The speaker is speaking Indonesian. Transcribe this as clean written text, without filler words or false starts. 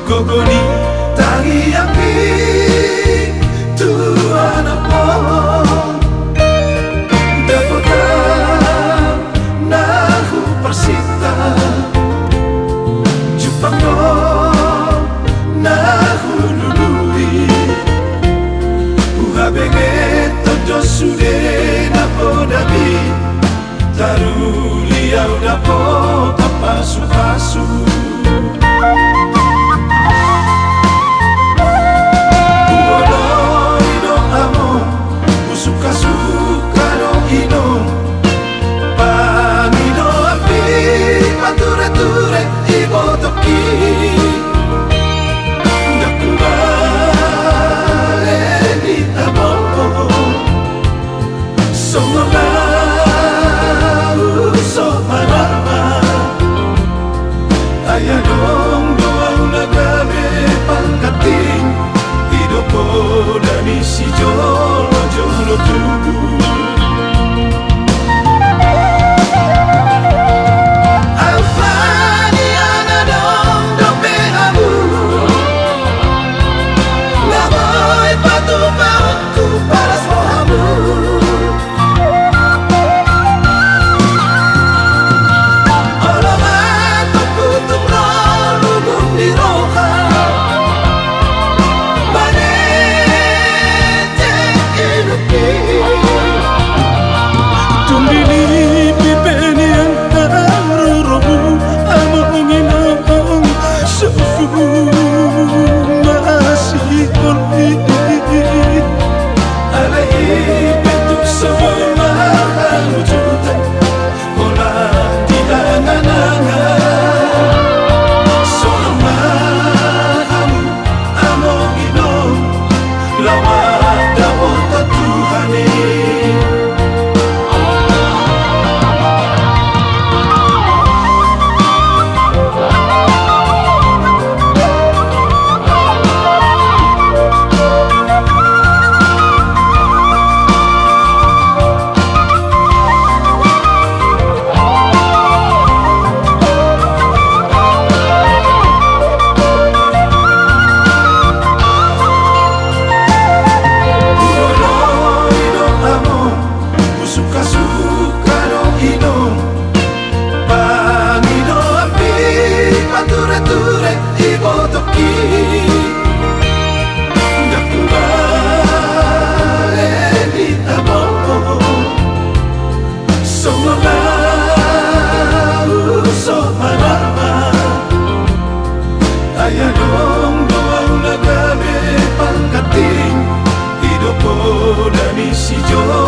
gogo ni tangi api Tuhan apa Dakota nahu persita Jepang no nahu lului Uhabenge todo sude napo dabi Taru liau napo kapasu-pasu Suka-suka no ino Pangino api Pature-ture ibotoki Dakubale di taboko Somona usomarama Ayadong doang nagabe pangkating Hidopo dani si jolo tubuh Ayadong doang nagabe pangkating Hidopo dani si jolo